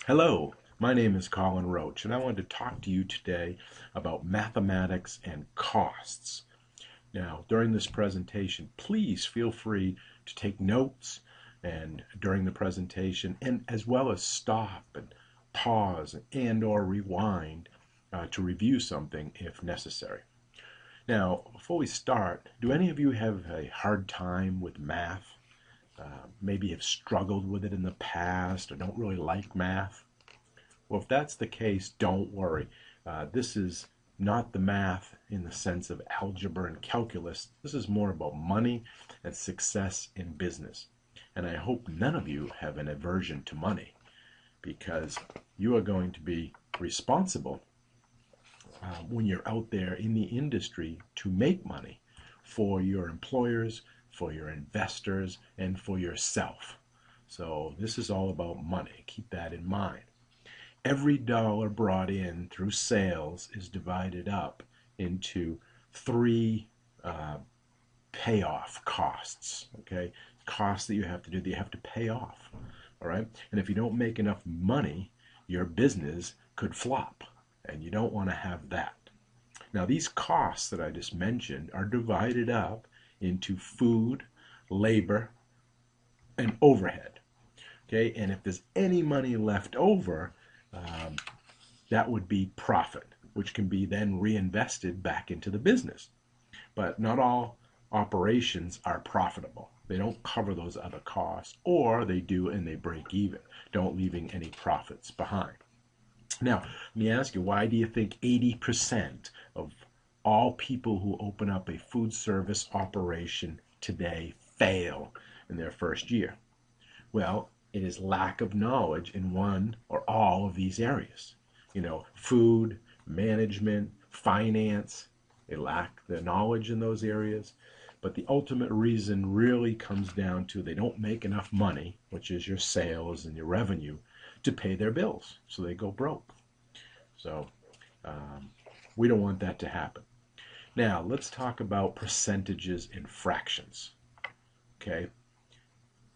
Hello, my name is Colin Roche, and I wanted to talk to you today about mathematics and costs. Now, during this presentation, please feel free to take notes and during the presentation, and as well as stop and pause and or rewind to review something if necessary. Now, before we start, do any of you have a hard time with math? Maybe have struggled with it in the past or don't really like math? Well, if that's the case, don't worry. This is not the math in the sense of algebra and calculus. This is more about money and success in business. And I hope none of you have an aversion to money, because you are going to be responsible when you're out there in the industry to make money for your employers, for your investors, and for yourself. So this is all about money. Keep that in mind. Every dollar brought in through sales is divided up into three payoff costs. Okay, costs that you have to do that you have to pay off. All right, and if you don't make enough money, your business could flop, and you don't want to have that. Now, these costs that I just mentioned are divided up into food, labor, and overhead. Okay, and if there's any money left over, that would be profit, which can be then reinvested back into the business. But not all operations are profitable. They don't cover those other costs, or they do and they break even, don't leaving any profits behind. Now, let me ask you, why do you think 80% of all people who open up a food service operation today fail in their first year? Well, it is lack of knowledge in one or all of these areas. Food, management, finance, they lack the knowledge in those areas. But the ultimate reason really comes down to they don't make enough money, which is your sales and your revenue, to pay their bills. So they go broke. So we don't want that to happen. Now, let's talk about percentages and fractions. Okay?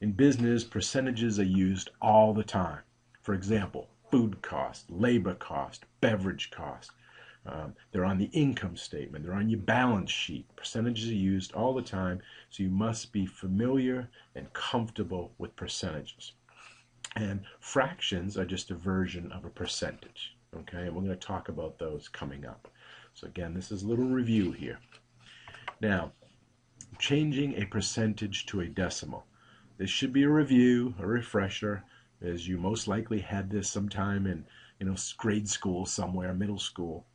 In business, percentages are used all the time. For example, food cost, labor cost, beverage cost. They're on the income statement. They're on your balance sheet. Percentages are used all the time, so you must be familiar and comfortable with percentages. And fractions are just a version of a percentage. Okay, and we're going to talk about those coming up. So again, this is a little review here. Now, changing a percentage to a decimal. This should be a review, a refresher, as you most likely had this sometime in grade school somewhere, middle school.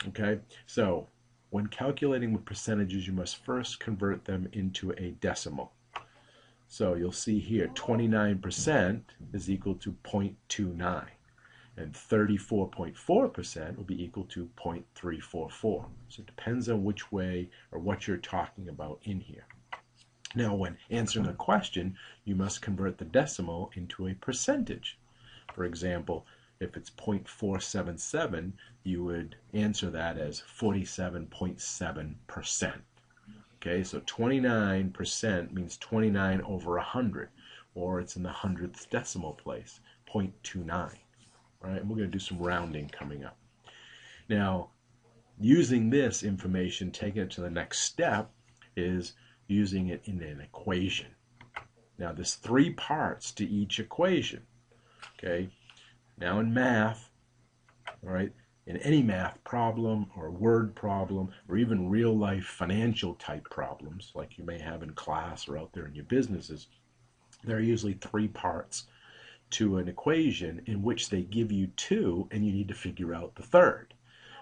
Okay, so when calculating with percentages, you must first convert them into a decimal. So you'll see here 29% is equal to 0.29, and 34.4% will be equal to 0.344. So it depends on which way or what you're talking about in here. Now, when answering a question, you must convert the decimal into a percentage. For example, if it's 0.477, you would answer that as 47.7%. Okay, so 29% means 29 over 100, or it's in the hundredths decimal place, 0.29. All right, and we're going to do some rounding coming up. Now, using this information, taking it to the next step, is using it in an equation. Now, there's three parts to each equation. Okay, now in math, all right, in any math problem or word problem or even real life financial type problems like you may have in class or out there in your businesses, there are usually three parts to an equation in which they give you two and you need to figure out the third.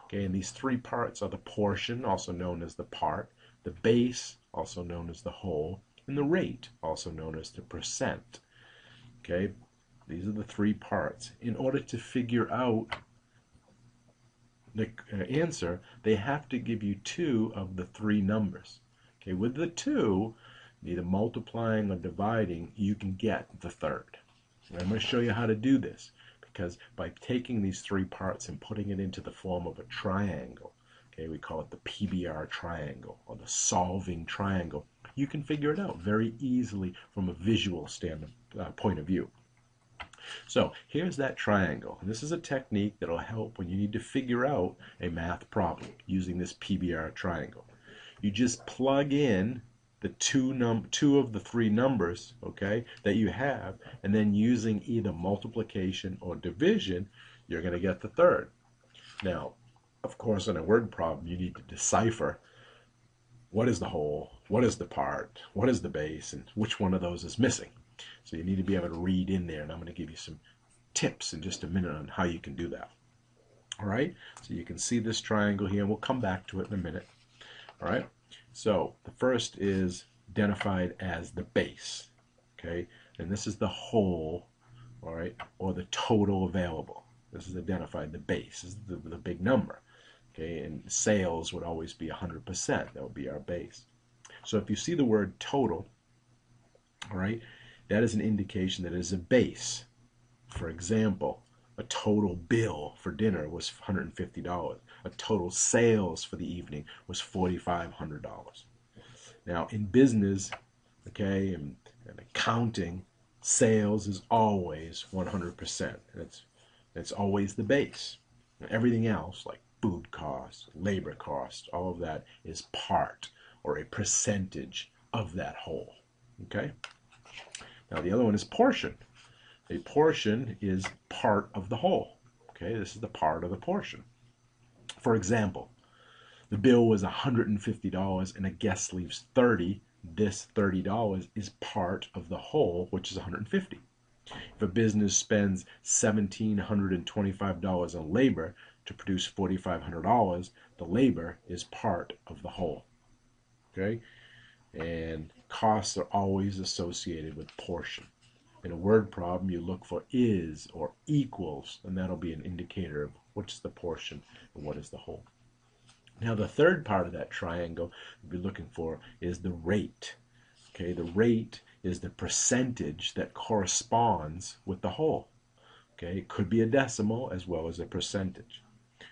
Okay, and these three parts are the portion, also known as the part, the base, also known as the whole, and the rate, also known as the percent. Okay, these are the three parts. In order to figure out the answer, they have to give you two of the three numbers. Okay, with the two, either multiplying or dividing, you can get the third. And I'm going to show you how to do this, because by taking these three parts and putting it into the form of a triangle, okay, we call it the PBR triangle or the solving triangle, you can figure it out very easily from a visual point of view. So here's that triangle. And this is a technique that will help when you need to figure out a math problem using this PBR triangle. You just plug in the two of the three numbers, okay, that you have, and then using either multiplication or division, you're going to get the third. Now, of course, in a word problem, you need to decipher what is the whole, what is the part, what is the base, and which one of those is missing. So you need to be able to read in there, and I'm going to give you some tips in just a minute on how you can do that. All right, so you can see this triangle here, and we'll come back to it in a minute. All right, so the first is identified as the base, okay, and this is the whole, all right, or the total available. This is identified, the base this is the big number, okay, and sales would always be 100%. That would be our base. So if you see the word total, all right, that is an indication that it is a base. For example, a total bill for dinner was $150. A total sales for the evening was $4,500. Now, in business, okay, and accounting, sales is always 100%. It's always the base. And everything else, like food costs, labor costs, all of that is part or a percentage of that whole. Okay? Now, the other one is portion. A portion is part of the whole. Okay, this is the part of the portion. For example, the bill was $150 and a guest leaves $30. This $30 is part of the whole, which is $150. If a business spends $1,725 on labor to produce $4,500, the labor is part of the whole. Okay, and costs are always associated with portion. In a word problem, you look for is or equals, and that'll be an indicator of what's the portion and what is the whole. Now, the third part of that triangle you'll be looking for is the rate. Okay, the rate is the percentage that corresponds with the whole. Okay, it could be a decimal as well as a percentage.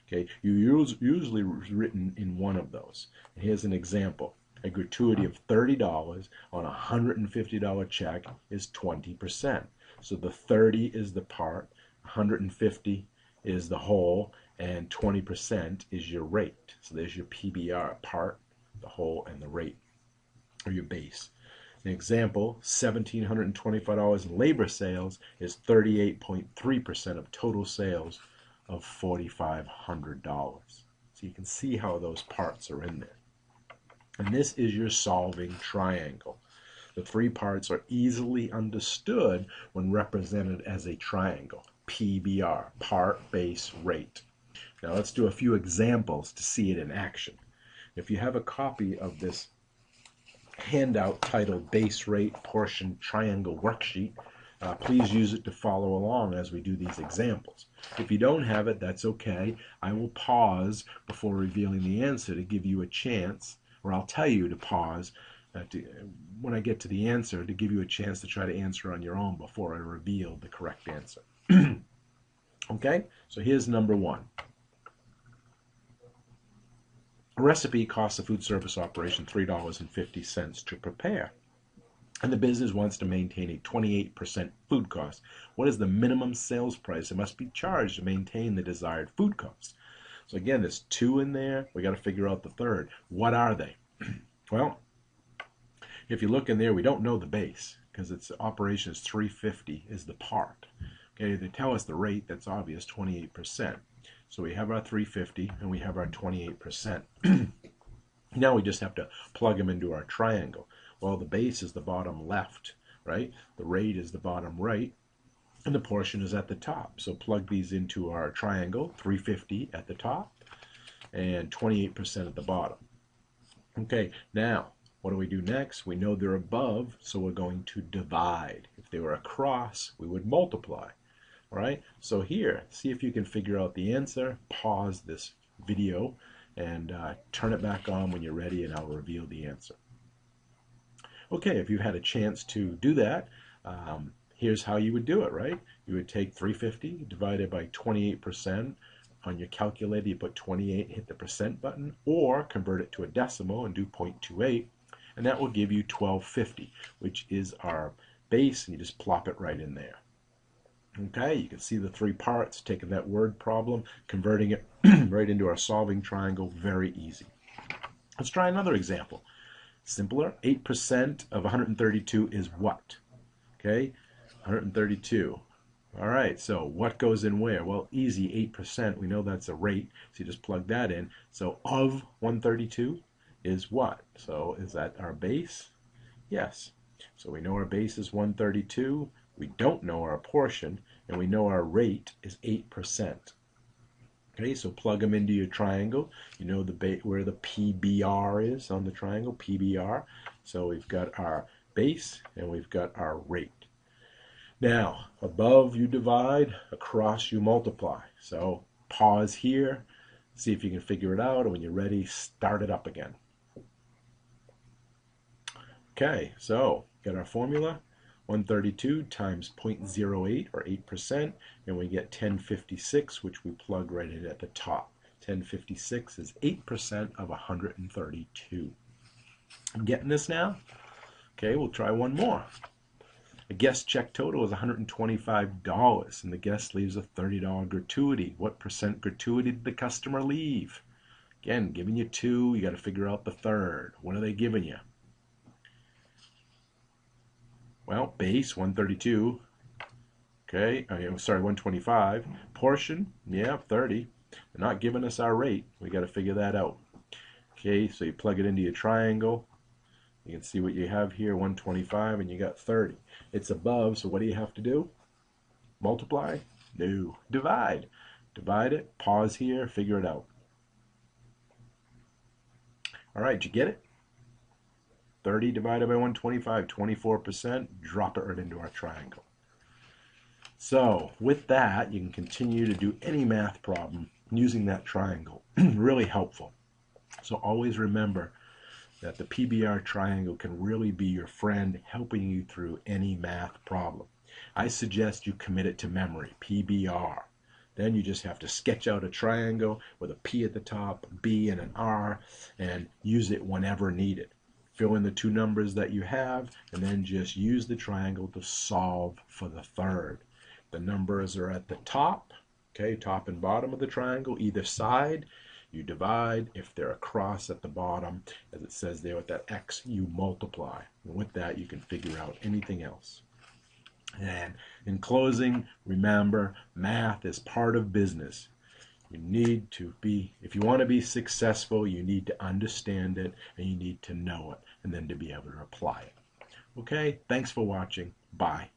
Okay, usually written in one of those. And here's an example. A gratuity of $30 on a $150 check is 20%. So the 30 is the part, 150 is the whole, and 20% is your rate. So there's your PBR, part, the whole, and the rate, or your base. An example, $1,725 in labor sales is 38.3% of total sales of $4,500. So you can see how those parts are in there. And this is your solving triangle. The three parts are easily understood when represented as a triangle. PBR, part, base, rate. Now let's do a few examples to see it in action. If you have a copy of this handout titled Base Rate Portion Triangle Worksheet, please use it to follow along as we do these examples. If you don't have it, that's okay. I will pause before revealing the answer to give you a chance, or I'll tell you to pause when I get to the answer to give you a chance to try to answer on your own before I reveal the correct answer. Okay, so here's number one. A recipe costs a food service operation $3.50 to prepare, and the business wants to maintain a 28% food cost. What is the minimum sales price that must be charged to maintain the desired food cost? So again, there's two in there. We got to figure out the third. What are they? Well, if you look in there, we don't know the base because its operation is $3.50 is the part. Okay, they tell us the rate. That's obvious, 28%. So we have our $3.50 and we have our 28%. Now we just have to plug them into our triangle. Well, the base is the bottom left, right? The rate is the bottom right, and the portion is at the top. So plug these into our triangle, $3.50 at the top and 28% at the bottom. Okay, now what do we do next? We know they're above, so we're going to divide. If they were across, we would multiply. All right, so here, see if you can figure out the answer. Pause this video and turn it back on when you're ready, and I'll reveal the answer. Okay, if you've had a chance to do that, here's how you would do it, right? You would take $3.50 divided by 28%. On your calculator, you put 28, hit the percent button, or convert it to a decimal and do 0.28, and that will give you $12.50, which is our base, and you just plop it right in there. Okay, you can see the three parts, taking that word problem, converting it right into our solving triangle, very easy. Let's try another example. Simpler, 8% of 132 is what? Okay, 132. All right, so what goes in where? Well, easy, 8%. We know that's a rate, so you just plug that in. So of 132 is what? So is that our base? Yes. So we know our base is 132. We don't know our portion, and we know our rate is 8%. Okay, so plug them into your triangle. You know where the PBR is on the triangle, PBR. So we've got our base and we've got our rate. Now, above you divide, across you multiply. So pause here, see if you can figure it out, and when you're ready, start it up again. Okay, so get our formula. 132 times 0.08 or 8%, and we get 1056, which we plug right in at the top. 1056 is 8% of 132. I'm getting this now? Okay, we'll try one more. A guest check total is $125, and the guest leaves a $30 gratuity. What percent gratuity did the customer leave? Again, giving you two, you got to figure out the third. What are they giving you? Well, base 132. Okay, sorry, 125. Portion, yeah, 30. They're not giving us our rate. We got to figure that out. Okay, so you plug it into your triangle. You can see what you have here, 125, and you got 30. It's above, so what do you have to do? Multiply? No. Divide. Divide it, pause here, figure it out. All right, did you get it? 30 divided by 125, 24%. Drop it right into our triangle. So with that, you can continue to do any math problem using that triangle. Really helpful. So always remember that the PBR triangle can really be your friend, helping you through any math problem. I suggest you commit it to memory, PBR. Then you just have to sketch out a triangle with a P at the top, a B and an R, and use it whenever needed. Fill in the two numbers that you have, and then just use the triangle to solve for the third. The numbers are at the top, okay, top and bottom of the triangle, either side. You divide. If they're across at the bottom, as it says there with that X, you multiply. And with that, you can figure out anything else. And in closing, remember, math is part of business. You need to be, if you want to be successful, you need to understand it, and you need to know it, and then to be able to apply it. Okay, thanks for watching. Bye.